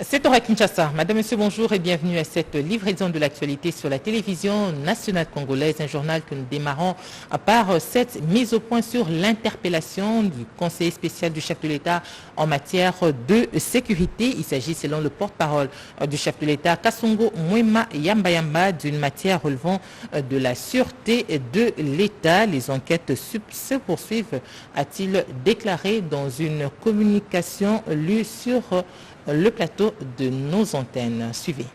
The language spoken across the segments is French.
C'est à Kinshasa. Madame, Monsieur, bonjour et bienvenue à cette livraison de l'actualité sur la télévision nationale congolaise, un journal que nous démarrons par cette mise au point sur l'interpellation du conseiller spécial du chef de l'État en matière de sécurité. Il s'agit, selon le porte-parole du chef de l'État, Kasongo Mwema Yamba, d'une matière relevant de la sûreté de l'État. Les enquêtes se poursuivent, a-t-il déclaré dans une communication lue sur le plateau de nos antennes. Suivez.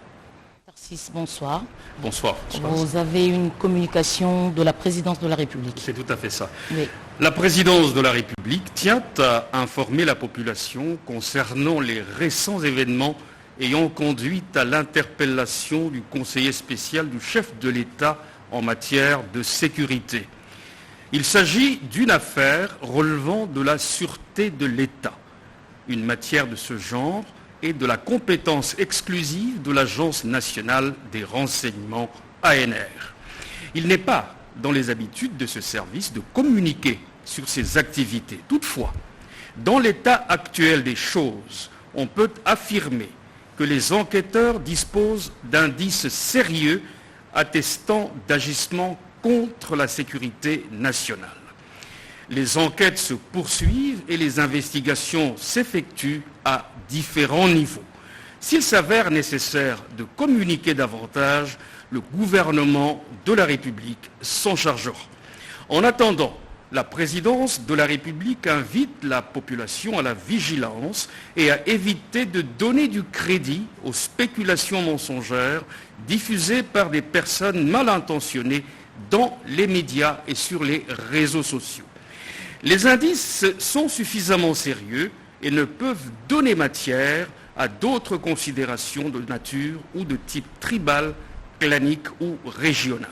Bonsoir. Bonsoir. Vous avez une communication de la présidence de la République. C'est tout à fait ça. Oui. La présidence de la République tient à informer la population concernant les récents événements ayant conduit à l'interpellation du conseiller spécial du chef de l'État en matière de sécurité. Il s'agit d'une affaire relevant de la sûreté de l'État. Une matière de ce genre et de la compétence exclusive de l'Agence nationale des renseignements ANR. Il n'est pas dans les habitudes de ce service de communiquer sur ses activités. Toutefois, dans l'état actuel des choses, on peut affirmer que les enquêteurs disposent d'indices sérieux attestant d'agissements contre la sécurité nationale. Les enquêtes se poursuivent et les investigations s'effectuent à différents niveaux. S'il s'avère nécessaire de communiquer davantage, le gouvernement de la République s'en chargera. En attendant, la présidence de la République invite la population à la vigilance et à éviter de donner du crédit aux spéculations mensongères diffusées par des personnes mal intentionnées dans les médias et sur les réseaux sociaux. Les indices sont suffisamment sérieux et ne peuvent donner matière à d'autres considérations de nature ou de type tribal, clanique ou régional.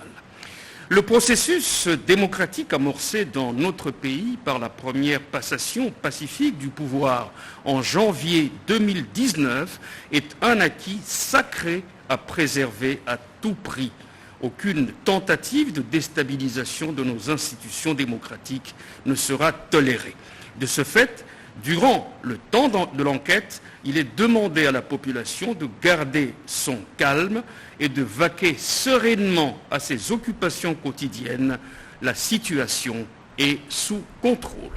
Le processus démocratique amorcé dans notre pays par la première passation pacifique du pouvoir en janvier 2019 est un acquis sacré à préserver à tout prix. Aucune tentative de déstabilisation de nos institutions démocratiques ne sera tolérée. De ce fait, durant le temps de l'enquête, il est demandé à la population de garder son calme et de vaquer sereinement à ses occupations quotidiennes. La situation est sous contrôle.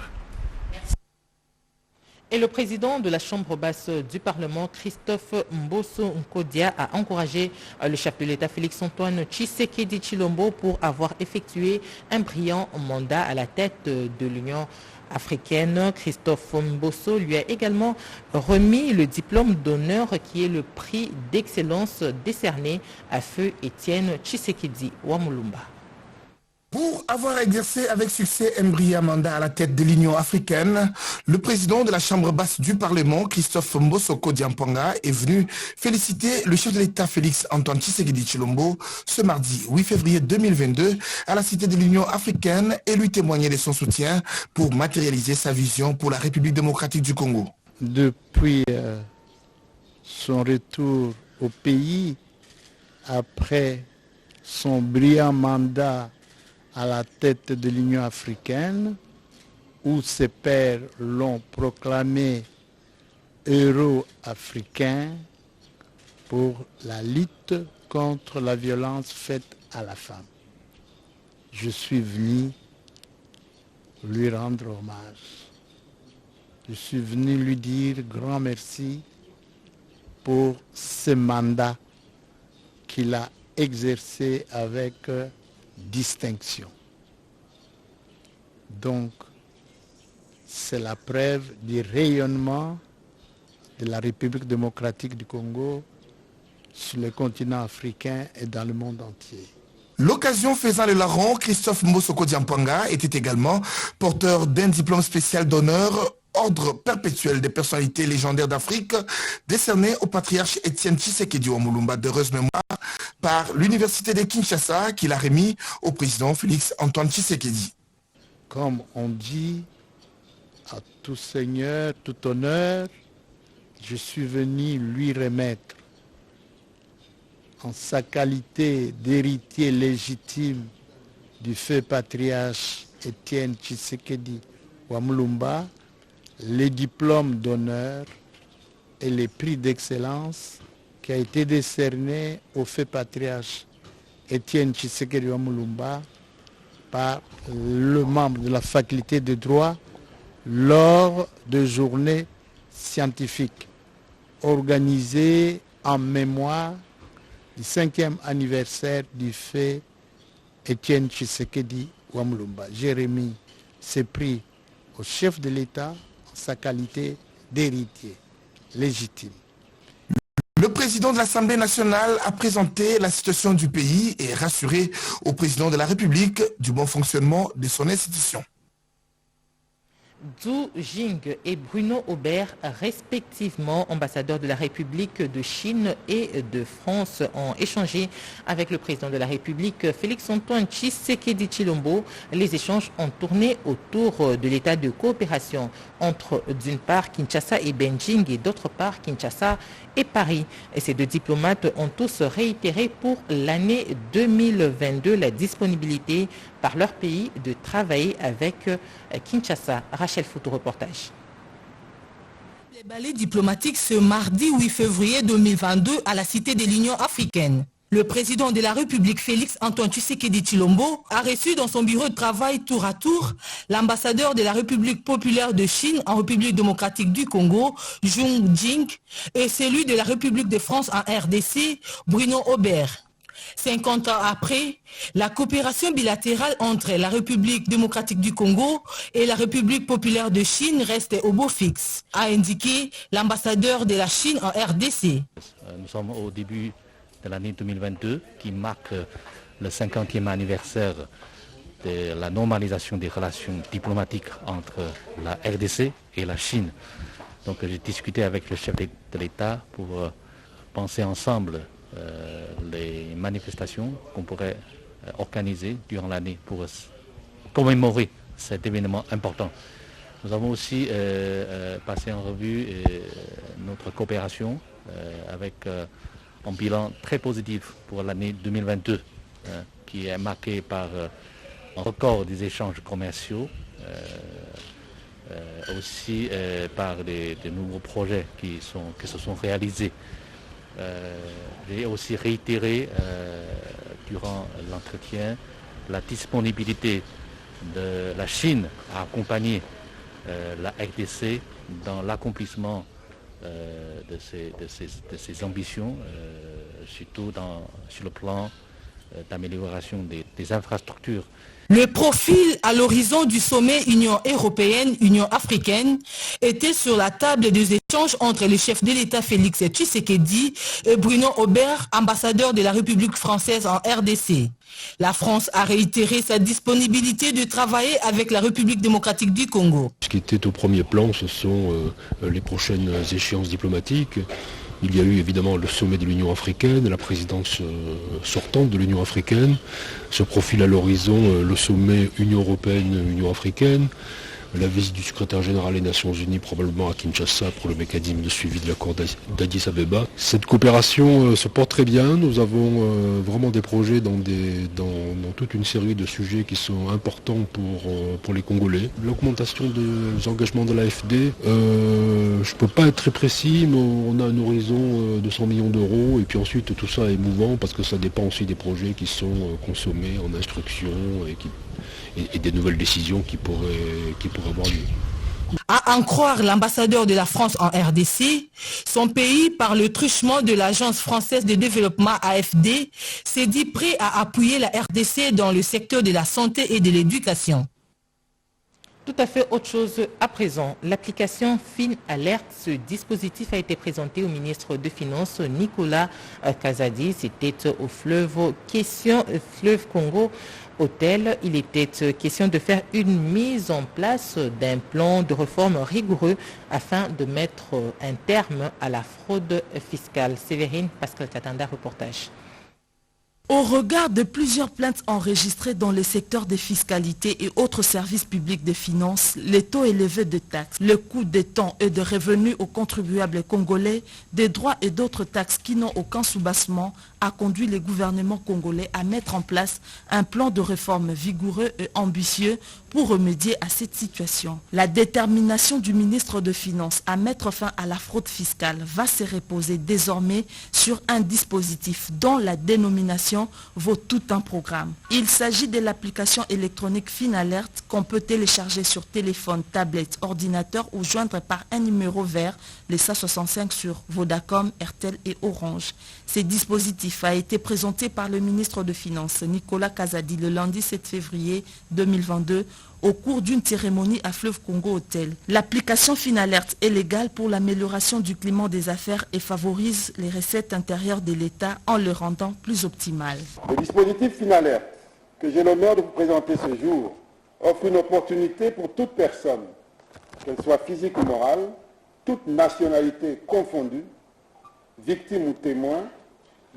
Et le président de la Chambre basse du Parlement, Christophe Mbosso Nkodia, a encouragé le chef de l'État Félix-Antoine Tshisekedi Tshilombo pour avoir effectué un brillant mandat à la tête de l'Union africaine. Christophe Mbosso lui a également remis le diplôme d'honneur qui est le prix d'excellence décerné à feu Étienne Tshisekedi Wamulumba. Pour avoir exercé avec succès un brillant mandat à la tête de l'Union africaine, le président de la Chambre basse du Parlement, Christophe Mbosoko Diampanga, est venu féliciter le chef de l'État Félix-Antoine Tshisekedi Tshilombo ce mardi 8 février 2022 à la Cité de l'Union africaine et lui témoigner de son soutien pour matérialiser sa vision pour la République démocratique du Congo. Depuis son retour au pays, après son brillant mandat à la tête de l'Union africaine, où ses pairs l'ont proclamé héros africain pour la lutte contre la violence faite à la femme. Je suis venu lui rendre hommage. Je suis venu lui dire grand merci pour ce mandat qu'il a exercé avec distinction. Donc, c'est la preuve du rayonnement de la République démocratique du Congo sur le continent africain et dans le monde entier. L'occasion faisant le larron, Christophe Mbosoko Diampanga était également porteur d'un diplôme spécial d'honneur ordre perpétuel des personnalités légendaires d'Afrique, décerné au patriarche Étienne Tshisekedi Wamulumba d'heureuse mémoire par l'université de Kinshasa qu'il a remis au président Félix-Antoine Tshisekedi. Comme on dit, à tout seigneur, tout honneur, je suis venu lui remettre en sa qualité d'héritier légitime du feu patriarche Étienne Tshisekedi Wamulumba les diplômes d'honneur et les prix d'excellence qui a été décerné au fait patriarche Étienne Tshisekedi Wamulumba par le membre de la faculté de droit lors de journées scientifiques organisées en mémoire du 5e anniversaire du fait Étienne Tshisekedi Wamulumba. J'ai remis ces prix au chef de l'État en sa qualité d'héritier légitime. Le président de l'Assemblée nationale a présenté la situation du pays et rassuré au président de la République du bon fonctionnement de son institution. Zhu Jing et Bruno Aubert, respectivement ambassadeurs de la République de Chine et de France, ont échangé avec le président de la République, Félix-Antoine Tshisekedi Tshilombo. Les échanges ont tourné autour de l'état de coopération entre, d'une part, Kinshasa et Beijing et d'autre part, Kinshasa et Paris. Et ces deux diplomates ont tous réitéré pour l'année 2022 la disponibilité par leur pays de travailler avec Kinshasa. Rachel Foutou, reportage. Les balais diplomatiques ce mardi 8 février 2022 à la Cité de l'Union africaine. Le président de la République, Félix-Antoine Tshisekedi Tshilombo, a reçu dans son bureau de travail tour à tour l'ambassadeur de la République populaire de Chine en République démocratique du Congo, Zhu Jing, et celui de la République de France en RDC, Bruno Aubert. 50 ans après, la coopération bilatérale entre la République démocratique du Congo et la République populaire de Chine reste au beau fixe, a indiqué l'ambassadeur de la Chine en RDC. Nous sommes au début de l'année 2022 qui marque le 50e anniversaire de la normalisation des relations diplomatiques entre la RDC et la Chine. Donc j'ai discuté avec le chef de l'État pour penser ensemble les manifestations qu'on pourrait organiser durant l'année pour commémorer cet événement important. Nous avons aussi passé en revue notre coopération avec un bilan très positif pour l'année 2022 qui est marqué par un record des échanges commerciaux, aussi par de nouveaux projets qui se sont réalisés. J'ai aussi réitéré durant l'entretien la disponibilité de la Chine à accompagner la RDC dans l'accomplissement de ses ambitions, surtout sur le plan d'amélioration des infrastructures. Le profil à l'horizon du sommet Union européenne-Union africaine était sur la table des échanges entre le chef de l'État Félix Tshisekedi et Bruno Aubert, ambassadeur de la République française en RDC. La France a réitéré sa disponibilité de travailler avec la République démocratique du Congo. Ce qui était au premier plan, ce sont les prochaines échéances diplomatiques. Il y a eu évidemment le sommet de l'Union africaine, la présidence sortante de l'Union africaine. Se profile à l'horizon le sommet Union européenne-Union africaine. La visite du secrétaire général des Nations Unies probablement à Kinshasa pour le mécanisme de suivi de l'accord d'Addis Abeba. Cette coopération se porte très bien. Nous avons vraiment des projets dans toute une série de sujets qui sont importants pour les Congolais. L'augmentation des engagements de l'AFD, je ne peux pas être très précis, mais on a un horizon de 100 millions d'euros. Et puis ensuite tout ça est mouvant parce que ça dépend aussi des projets qui sont consommés en instruction et des nouvelles décisions qui pourraient avoir lieu. À en croire l'ambassadeur de la France en RDC, son pays, par le truchement de l'Agence française de développement AFD, s'est dit prêt à appuyer la RDC dans le secteur de la santé et de l'éducation. Tout à fait autre chose à présent. L'application FinAlert, ce dispositif a été présenté au ministre des Finances Nicolas Kazadi. C'était au fleuve Congo Hôtel. Il était question de faire une mise en place d'un plan de réforme rigoureux afin de mettre un terme à la fraude fiscale. Sévérine Pascal Katanda, reportage. Au regard de plusieurs plaintes enregistrées dans le secteur des fiscalités et autres services publics de finances, les taux élevés de taxes, le coût des temps et de revenus aux contribuables congolais, des droits et d'autres taxes qui n'ont aucun soubassement, a conduit le gouvernement congolais à mettre en place un plan de réforme vigoureux et ambitieux pour remédier à cette situation. La détermination du ministre des Finances à mettre fin à la fraude fiscale va se reposer désormais sur un dispositif dont la dénomination vaut tout un programme. Il s'agit de l'application électronique FinAlert qu'on peut télécharger sur téléphone, tablette, ordinateur ou joindre par un numéro vert, les 165 sur Vodacom, RTL et Orange. Ce dispositif a été présenté par le ministre des Finances, Nicolas Kazadi, le lundi 7 février 2022, au cours d'une cérémonie à Fleuve Congo Hotel. L'application FinAlert est légale pour l'amélioration du climat des affaires et favorise les recettes intérieures de l'État en le rendant plus optimal. Le dispositif FinAlert, que j'ai l'honneur de vous présenter ce jour, offre une opportunité pour toute personne, qu'elle soit physique ou morale, toute nationalité confondue, victime ou témoin,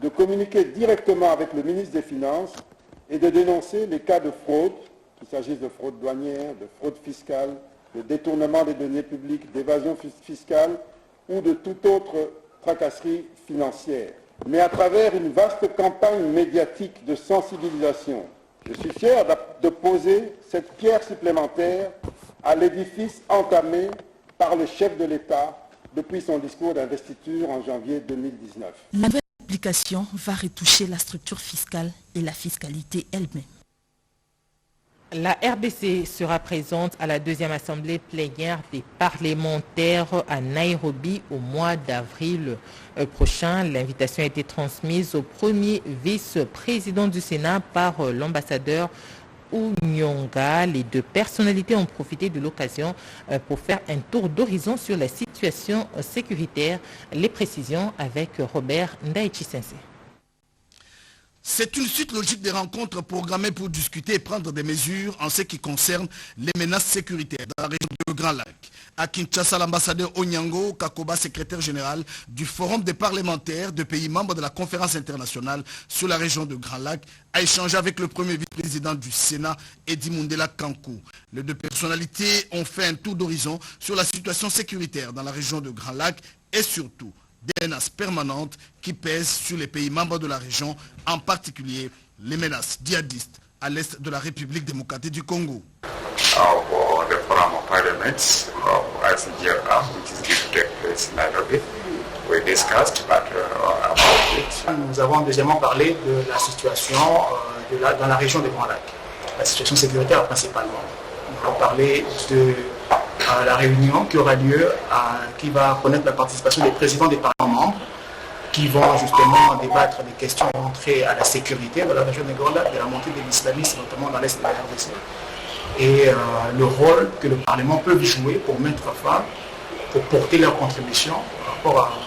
de communiquer directement avec le ministre des Finances et de dénoncer les cas de fraude, qu'il s'agisse de fraude douanière, de fraude fiscale, de détournement des deniers publics, d'évasion fiscale ou de toute autre tracasserie financière. Mais à travers une vaste campagne médiatique de sensibilisation, je suis fier de poser cette pierre supplémentaire à l'édifice entamé par le chef de l'État depuis son discours d'investiture en janvier 2019. La nouvelle application va retoucher la structure fiscale et la fiscalité elle-même. La RDC sera présente à la deuxième assemblée plénière des parlementaires à Nairobi au mois d'avril prochain. L'invitation a été transmise au premier vice-président du Sénat par l'ambassadeur Unyonga. Les deux personnalités ont profité de l'occasion pour faire un tour d'horizon sur la situation sécuritaire. Les précisions avec Robert Ndaïchi-Sensé. C'est une suite logique des rencontres programmées pour discuter et prendre des mesures en ce qui concerne les menaces sécuritaires dans la région de Grand Lac. À Kinshasa, l'ambassadeur Onyango Kakoba, secrétaire général du Forum des parlementaires de pays membres de la conférence internationale sur la région de Grand Lac, a échangé avec le premier vice-président du Sénat, Edi Mundela Kankou. Les deux personnalités ont fait un tour d'horizon sur la situation sécuritaire dans la région de Grand Lac et surtout des menaces permanentes qui pèsent sur les pays membres de la région, en particulier les menaces djihadistes à l'est de la République démocratique du Congo. For the Forum of Parliaments of ICGLR, which is due to take place in Nairobi, we discussed about it. Nous avons deuxièmement parlé de la situation dans la région des Grands Lacs, la situation sécuritaire principalement. Nous avons parlé de la réunion qui aura lieu, qui va connaître la participation des présidents des parlements qui vont justement débattre des questions rentrées à la sécurité dans la région des Grands Lacs, de la montée de l'islamisme, notamment dans l'est de la RDC, et le rôle que le Parlement peut jouer pour mettre fin, pour porter leur contribution par rapport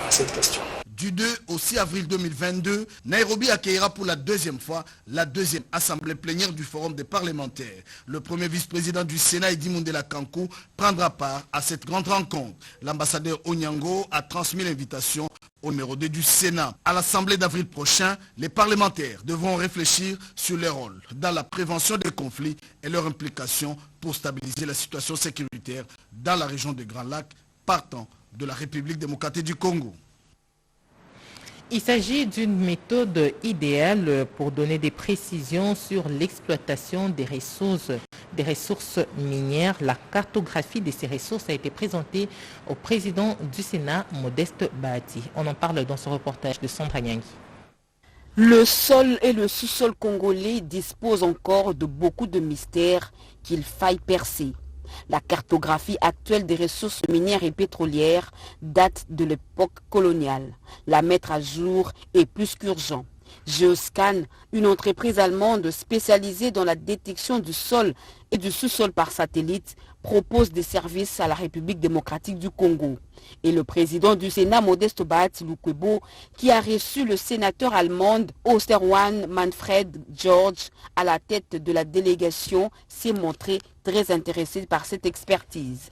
à cette question. Du 2 au 6 avril 2022, Nairobi accueillera pour la deuxième fois la deuxième assemblée plénière du Forum des parlementaires. Le premier vice-président du Sénat, Edi Mundela Kankou, prendra part à cette grande rencontre. L'ambassadeur Onyango a transmis l'invitation au numéro 2 du Sénat. À l'Assemblée d'avril prochain, les parlementaires devront réfléchir sur leur rôle dans la prévention des conflits et leur implication pour stabiliser la situation sécuritaire dans la région des Grands Lacs, partant de la République démocratique du Congo. Il s'agit d'une méthode idéale pour donner des précisions sur l'exploitation des ressources minières. La cartographie de ces ressources a été présentée au président du Sénat, Modeste Bahati. On en parle dans ce reportage de Sandra Nyangui. Le sol et le sous-sol congolais disposent encore de beaucoup de mystères qu'il faille percer. La cartographie actuelle des ressources minières et pétrolières date de l'époque coloniale. La mettre à jour est plus qu'urgent. Geoscan, une entreprise allemande spécialisée dans la détection du sol et du sous-sol par satellite, propose des services à la République démocratique du Congo. Et le président du Sénat, Modeste Bahati Lukwebo, qui a reçu le sénateur allemand Osterwan Manfred George à la tête de la délégation, s'est montré très intéressé par cette expertise.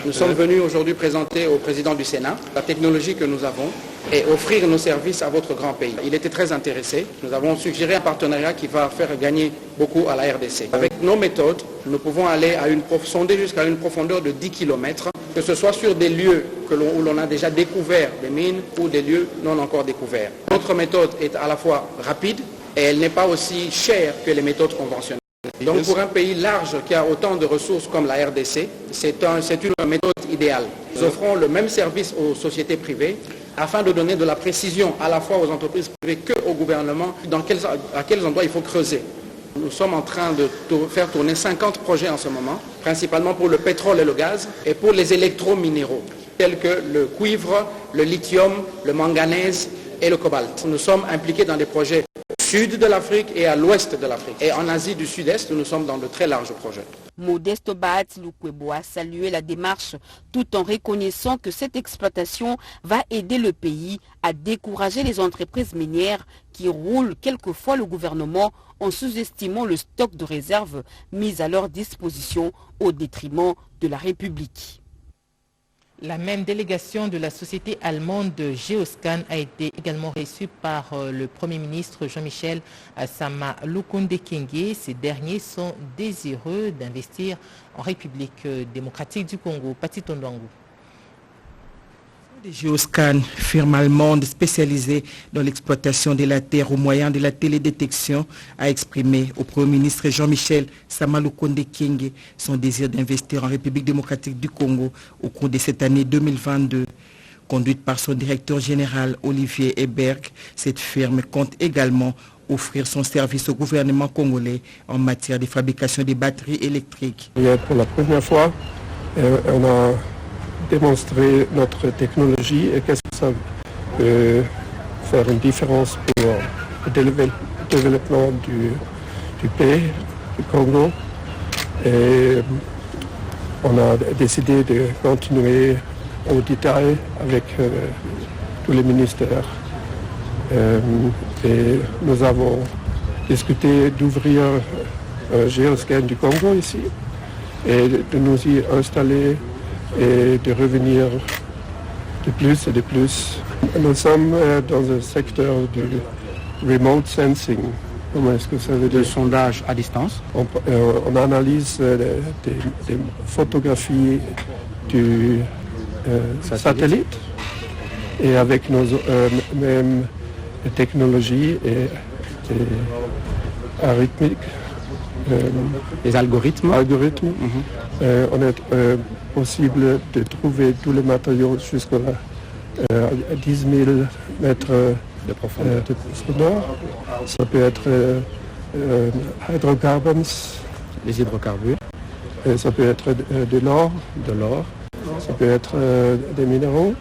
Nous sommes venus aujourd'hui présenter au président du Sénat la technologie que nous avons et offrir nos services à votre grand pays. Il était très intéressé. Nous avons suggéré un partenariat qui va faire gagner beaucoup à la RDC. Avec nos méthodes, nous pouvons aller sonder jusqu'à une profondeur de 10 km, que ce soit sur des lieux où l'on a déjà découvert des mines ou des lieux non encore découverts. Notre méthode est à la fois rapide et elle n'est pas aussi chère que les méthodes conventionnelles. Donc pour un pays large qui a autant de ressources comme la RDC, c'est une méthode idéale. Nous offrons le même service aux sociétés privées afin de donner de la précision à la fois aux entreprises privées qu'au gouvernement à quels endroits il faut creuser. Nous sommes en train de faire tourner 50 projets en ce moment, principalement pour le pétrole et le gaz et pour les électrominéraux, tels que le cuivre, le lithium, le manganèse et le cobalt. Nous sommes impliqués dans des projets au sud de l'Afrique et à l'ouest de l'Afrique. Et en Asie du Sud-Est, nous sommes dans de très larges projets. Modeste Bahati Lukwebo a salué la démarche tout en reconnaissant que cette exploitation va aider le pays à décourager les entreprises minières qui roulent quelquefois le gouvernement en sous-estimant le stock de réserves mis à leur disposition au détriment de la République. La même délégation de la société allemande de Geoscan a été également reçue par le Premier ministre Jean-Michel Sama Lukonde Kyenge. Ces derniers sont désireux d'investir en République démocratique du Congo. Pati Tondwangu. Geoscan, firme allemande spécialisée dans l'exploitation de la terre au moyen de la télédétection, a exprimé au Premier ministre Jean-Michel Sama Lukonde Kyenge son désir d'investir en République démocratique du Congo au cours de cette année 2022. Conduite par son directeur général Olivier Eberg, cette firme compte également offrir son service au gouvernement congolais en matière de fabrication des batteries électriques. Pour la première fois, on a démontrer notre technologie et qu'est-ce que ça peut faire une différence pour le développement du pays, du Congo. Et on a décidé de continuer au détail avec tous les ministères. Et nous avons discuté d'ouvrir un Geoscan du Congo ici et de nous y installer et de revenir de plus et de plus. Nous sommes dans un secteur du remote sensing. Comment est-ce que ça veut dire? Le sondage à distance. On analyse des photographies du satellite et avec nos mêmes technologies et arithmiques. Les algorithmes. On est possible de trouver tous les matériaux jusqu'à 10 000 mètres de profondeur. Ça peut être hydrocarbons. Les hydrocarbures. Ça peut être de l'or. Ça peut être des minéraux.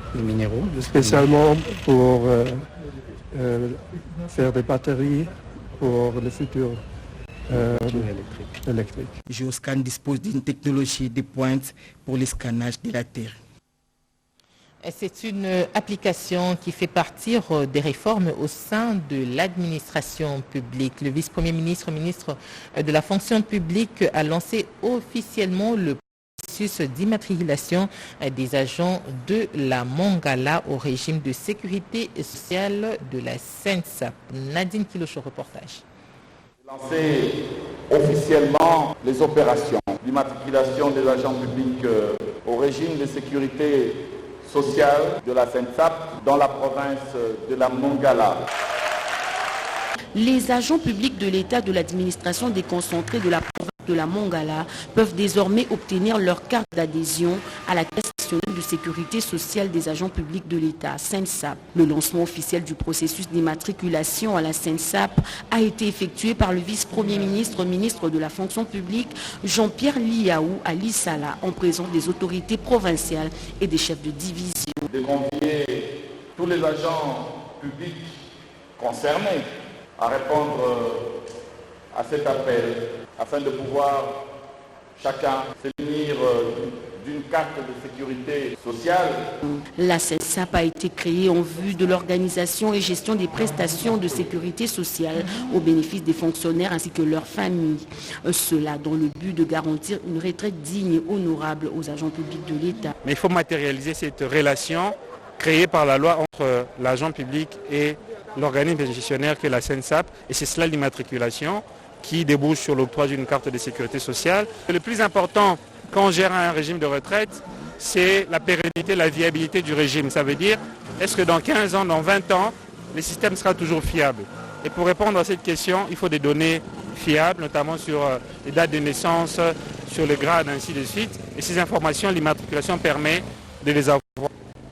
Spécialement pour faire des batteries pour le futur. Électrique. Geoscan dispose d'une technologie de pointe pour le scannage de la Terre. C'est une application qui fait partir des réformes au sein de l'administration publique. Le vice-premier ministre de la fonction publique a lancé officiellement le processus d'immatriculation des agents de la Mongala au régime de sécurité sociale de la SENSAP. Nadine Kilocho, reportage. Lancer officiellement les opérations d'immatriculation des agents publics au régime de sécurité sociale de la SENSAP dans la province de la Mongala. Les agents publics de l'État de l'administration déconcentrée de la province de la Mongala peuvent désormais obtenir leur carte d'adhésion à la Caisse nationale de sécurité sociale des agents publics de l'État, SENSAP. Le lancement officiel du processus d'immatriculation à la SENSAP a été effectué par le vice-premier ministre, ministre de la fonction publique, Jean-Pierre Liaou à Lissala, en présence des autorités provinciales et des chefs de division. De convier tous les agents publics concernés à répondre à cet appel afin de pouvoir chacun se munir d'une carte de sécurité sociale. La CENSAP a été créée en vue de l'organisation et gestion des prestations de sécurité sociale au bénéfice des fonctionnaires ainsi que leurs familles. Cela dans le but de garantir une retraite digne et honorable aux agents publics de l'État. Mais il faut matérialiser cette relation créée par la loi entre l'agent public et l'organisme gestionnaire que la CENSAP, et c'est cela l'immatriculation qui débouche sur l'octroi d'une carte de sécurité sociale. Le plus important quand on gère un régime de retraite, c'est la pérennité, la viabilité du régime. Ça veut dire, est-ce que dans 15 ans, dans 20 ans, le système sera toujours fiable? Et pour répondre à cette question, il faut des données fiables, notamment sur les dates de naissance, sur le grade, ainsi de suite. Et ces informations, l'immatriculation permet de les avoir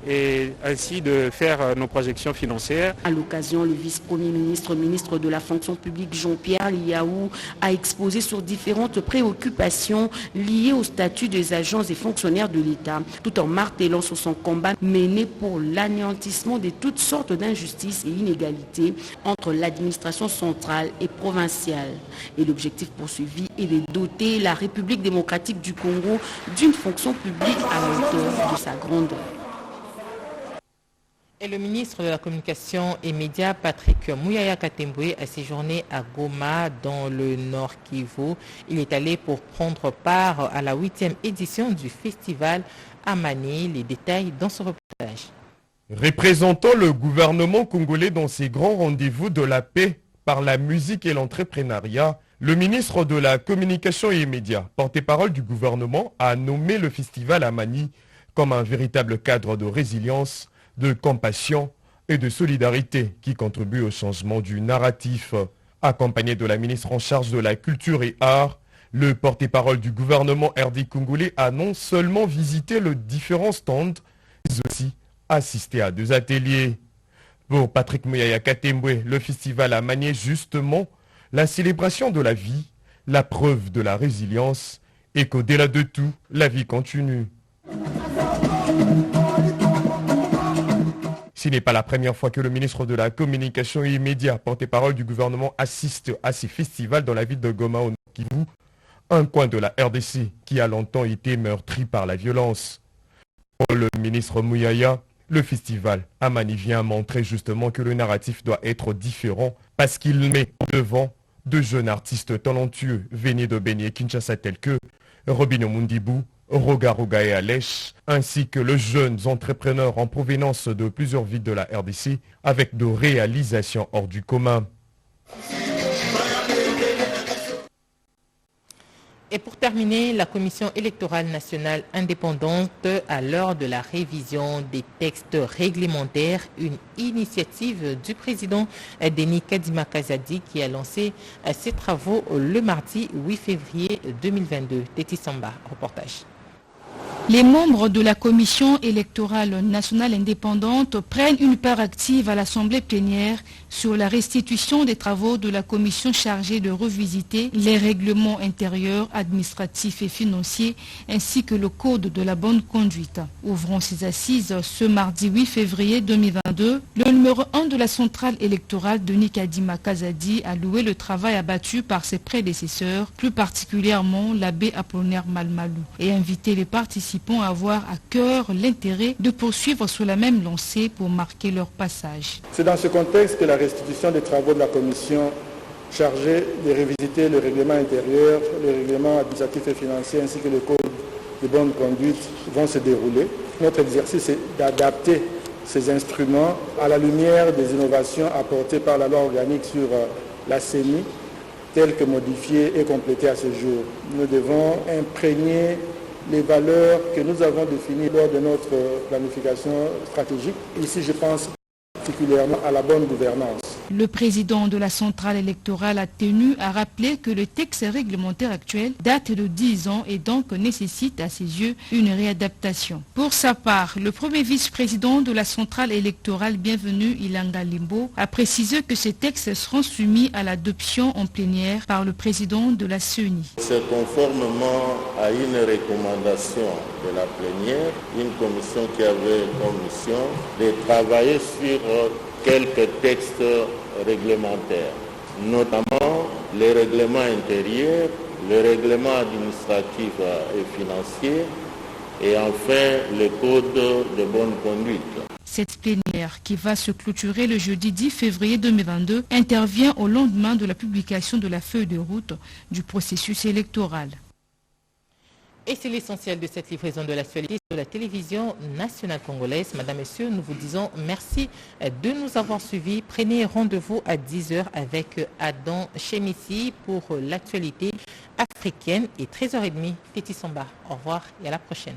et ainsi de faire nos projections financières. À l'occasion, le vice-premier ministre, ministre de la fonction publique Jean-Pierre Liaou a exposé sur différentes préoccupations liées au statut des agents et fonctionnaires de l'État, tout en martelant sur son combat mené pour l'anéantissement de toutes sortes d'injustices et inégalités entre l'administration centrale et provinciale. Et l'objectif poursuivi est de doter la République démocratique du Congo d'une fonction publique à la hauteur de sa grandeur. Et le ministre de la Communication et Médias, Patrick Mouyaya Katembwe, a séjourné à Goma, dans le Nord Kivu. Il est allé pour prendre part à la 8e édition du festival Amani. Les détails dans ce reportage. Représentant le gouvernement congolais dans ses grands rendez-vous de la paix par la musique et l'entrepreneuriat, le ministre de la Communication et Médias, porte-parole du gouvernement, a nommé le festival Amani comme un véritable cadre de résilience, de compassion et de solidarité qui contribue au changement du narratif. Accompagné de la ministre en charge de la culture et art, le porte-parole du gouvernement RD congolais a non seulement visité les différents stands, mais aussi assisté à 2 ateliers. Pour Patrick Mouyaya Katembwe, le festival a manié justement la célébration de la vie, la preuve de la résilience et qu'au-delà de tout, la vie continue. Ce n'est pas la première fois que le ministre de la Communication et Médias, porte-parole du gouvernement, assiste à ces festivals dans la ville de Goma au Nord Kivu, un coin de la RDC qui a longtemps été meurtri par la violence. Pour le ministre Mouyaya, le festival Amani vient montrer justement que le narratif doit être différent parce qu'il met devant de jeunes artistes talentueux venus de Béni Kinshasa tels que Robin Mundibou, Roga Roga et Alèche, ainsi que les jeunes entrepreneurs en provenance de plusieurs villes de la RDC avec de réalisations hors du commun. Et pour terminer, la Commission électorale nationale indépendante, à l'heure de la révision des textes réglementaires, une initiative du président Denis Kadima Kazadi qui a lancé ses travaux le mardi 8 février 2022. Téti Samba, reportage. Les membres de la Commission électorale nationale indépendante prennent une part active à l'Assemblée plénière sur la restitution des travaux de la commission chargée de revisiter les règlements intérieurs, administratifs et financiers ainsi que le code de la bonne conduite. Ouvrant ses assises ce mardi 8 février 2022, le numéro 1 de la centrale électorale, Denis Kadima Kazadi, a loué le travail abattu par ses prédécesseurs, plus particulièrement l'abbé Apollinaire Malmalou, et invité les participants à avoir à cœur l'intérêt de poursuivre sur la même lancée pour marquer leur passage. C'est dans ce contexte que la restitution des travaux de la commission chargée de revisiter le règlement intérieur, le règlement administratif et financier ainsi que le code de bonne conduite vont se dérouler. Notre exercice est d'adapter ces instruments à la lumière des innovations apportées par la loi organique sur la CENI, telle que modifiée et complétée à ce jour. Nous devons imprégner les valeurs que nous avons définies lors de notre planification stratégique. Ici, je pense particulièrement à la bonne gouvernance. Le président de la centrale électorale a tenu à rappeler que le texte réglementaire actuel date de 10 ans et donc nécessite à ses yeux une réadaptation. Pour sa part, le premier vice-président de la centrale électorale, bienvenu Ilanga Limbo, a précisé que ces textes seront soumis à l'adoption en plénière par le président de la CENI. C'est conformément à une recommandation de la plénière, une commission qui avait comme mission de travailler sur quelques textes réglementaires, notamment les règlements intérieurs, le règlement administratif et financier, et enfin le code de bonne conduite. Cette plénière, qui va se clôturer le jeudi 10 février 2022, intervient au lendemain de la publication de la feuille de route du processus électoral. Et c'est l'essentiel de cette livraison de l'actualité sur la télévision nationale congolaise. Madame, Messieurs, nous vous disons merci de nous avoir suivis. Prenez rendez-vous à 10h avec Adam Chemissi pour l'actualité africaine et 13h30. Petit Samba. Au revoir et à la prochaine.